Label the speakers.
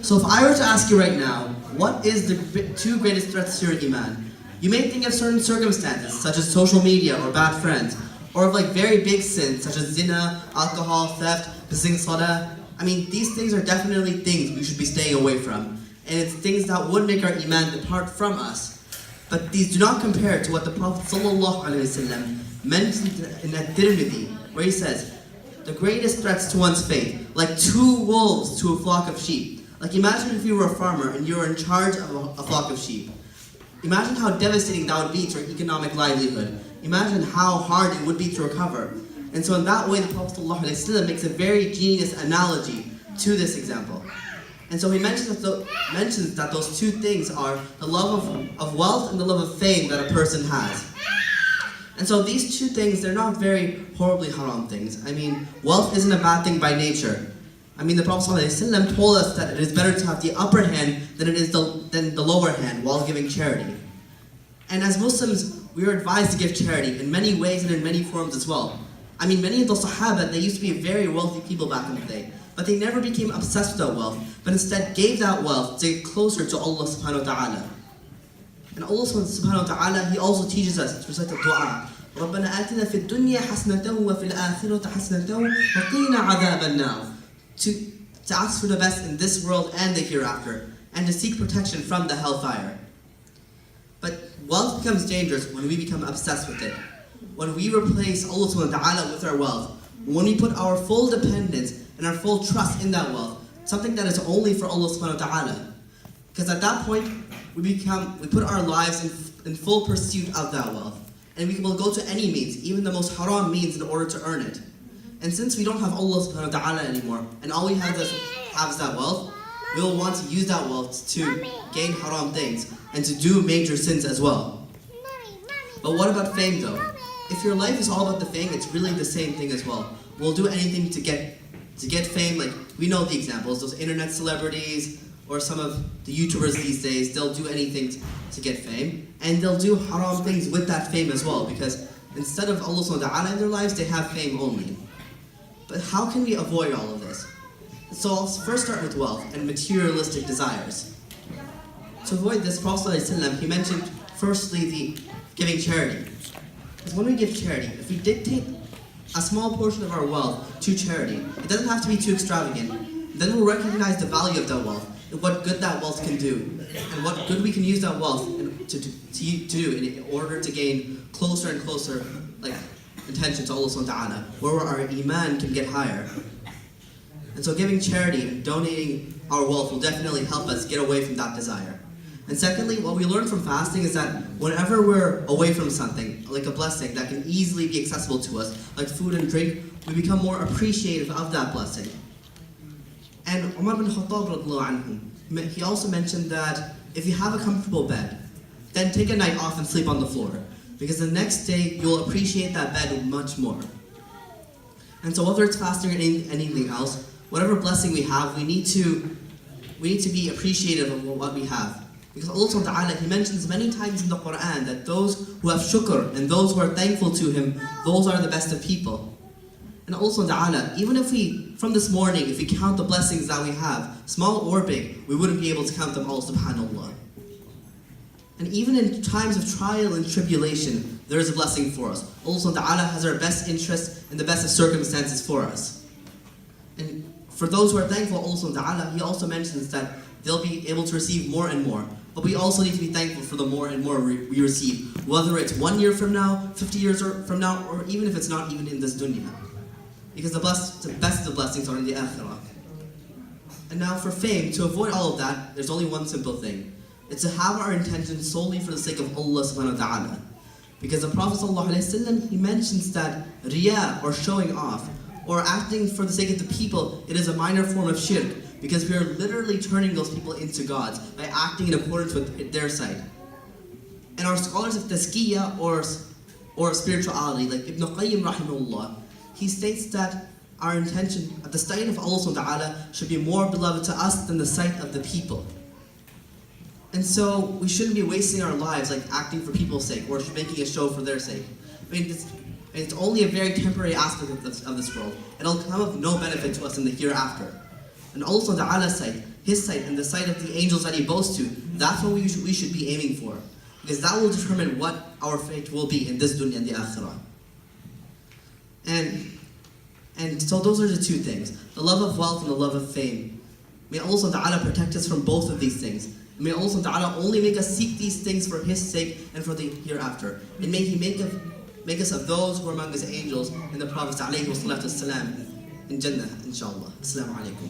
Speaker 1: So if I were to ask you right now, what is the two greatest threats to your iman? You may think of certain circumstances, such as social media or bad friends, or of like very big sins, such as zina, alcohol, theft, missing salah. I mean, these things are definitely things we should be staying away from. And it's things that would make our iman depart from us. But these do not compare to what the Prophet ﷺ mentioned in At-Tirmidhi, where he says, the greatest threats to one's faith, like two wolves to a flock of sheep. Like imagine if you were a farmer and you were in charge of a flock of sheep. Imagine how devastating that would be to your economic livelihood. Imagine how hard it would be to recover. And so in that way, the Prophet ﷺ makes a very genius analogy to this example. And so he mentions that those two things are the love of wealth and the love of fame that a person has. And so these two things, they're not very horribly haram things. I mean, wealth isn't a bad thing by nature. I mean, the Prophet ﷺ told us that it is better to have the upper hand than the lower hand while giving charity. And as Muslims, we are advised to give charity in many ways and in many forms as well. I mean, many of the Sahaba, they used to be very wealthy people back in the day, but they never became obsessed with that wealth, but instead gave that wealth to get closer to Allah subhanahu wa ta'ala. And Allah subhanahu wa ta'ala, He also teaches us to recite the dua. رَبَّنَا آتِنَا فِي الدُّنْيَا حَسْنَةً وَفِي الْآخِرَةِ حَسْنَةً وَقِينَا عَذَابَ النَّارِ. To ask for the best in this world and the hereafter, and to seek protection from the hellfire. But wealth becomes dangerous when we become obsessed with it. When we replace Allah subhanahu wa ta'ala with our wealth. When we put our full dependence and our full trust in that wealth, something that is only for Allah subhanahu wa ta'ala. Because at that point, we put our lives in full pursuit of that wealth. And we will go to any means, even the most haram means, in order to earn it. And since we don't have Allah subhanahu wa ta'ala anymore, and all we have is that wealth, we will want to use that wealth to gain haram things, and to do major sins as well. But what about fame though? If your life is all about the fame, it's really the same thing as well. We'll do anything to get fame, like we know the examples, those internet celebrities, or some of the YouTubers these days, they'll do anything to get fame, and they'll do haram things with that fame as well, because instead of Allah subhanahu wa ta'ala in their lives, they have fame only. But how can we avoid all of this? So I'll first start with wealth and materialistic desires. To avoid this, Prophet ﷺ, he mentioned firstly the giving charity. Because when we give charity, if we dictate a small portion of our wealth to charity, it doesn't have to be too extravagant. Then we'll recognize the value of that wealth, and what good that wealth can do, and what good we can use that wealth to do in order to gain closer and closer, attention to Allah subhanahu wa ta'ala, where our iman can get higher. And so giving charity and donating our wealth will definitely help us get away from that desire. And secondly, what we learn from fasting is that whenever we're away from something, like a blessing that can easily be accessible to us, like food and drink, we become more appreciative of that blessing. And Umar bin Khattab radiallahu anhu, he also mentioned that if you have a comfortable bed, then take a night off and sleep on the floor. Because the next day, you'll appreciate that bed much more. And so whether it's fasting or anything else, whatever blessing we have, we need to be appreciative of what we have. Because Allah subhanahu wa ta'ala, He mentions many times in the Quran that those who have shukr and those who are thankful to Him, those are the best of people. And Allah subhanahu wa ta'ala, even if from this morning, if we count the blessings that we have, small or big, we wouldn't be able to count them all, subhanAllah. And even in times of trial and tribulation, there is a blessing for us. Allah subhanahu wa ta'ala has our best interests and the best of circumstances for us. And for those who are thankful, Allah subhanahu wa ta'ala, He also mentions that they'll be able to receive more and more. But we also need to be thankful for the more and more we receive, whether it's 1 year from now, 50 years from now, or even if it's not even in this dunya. Because the best of the blessings are in the akhirah. And now for fame, to avoid all of that, there's only one simple thing. It's to have our intention solely for the sake of Allah subhanahu wa ta'ala. Because the Prophet ﷺ, he mentions that riya, or showing off, or acting for the sake of the people, it is a minor form of shirk. Because we are literally turning those people into gods by acting in accordance with their sight. And our scholars of tazkiyah or spirituality, like Ibn Qayyim rahimahullah, he states that our intention at the sight of Allah subhanahu wa ta'ala should be more beloved to us than the sight of the people. And so we shouldn't be wasting our lives acting for people's sake or making a show for their sake. I mean, it's only a very temporary aspect of this world. It'll come of no benefit to us in the hereafter. And Allah subhanahu wa ta'ala's sight, His sight, and the sight of the angels that He boasts to, that's what we should be aiming for. Because that will determine what our fate will be in this dunya and the akhirah. And so those are the two things. The love of wealth and the love of fame. May Allah subhanahu wa ta'ala protect us from both of these things. May Allah subhanahu wa ta'ala only make us seek these things for His sake and for the hereafter. And may He make us of those who are among His angels and the Prophets alayhi wa salatu wassalam in Jannah, inshallah. Assalamu alaikum.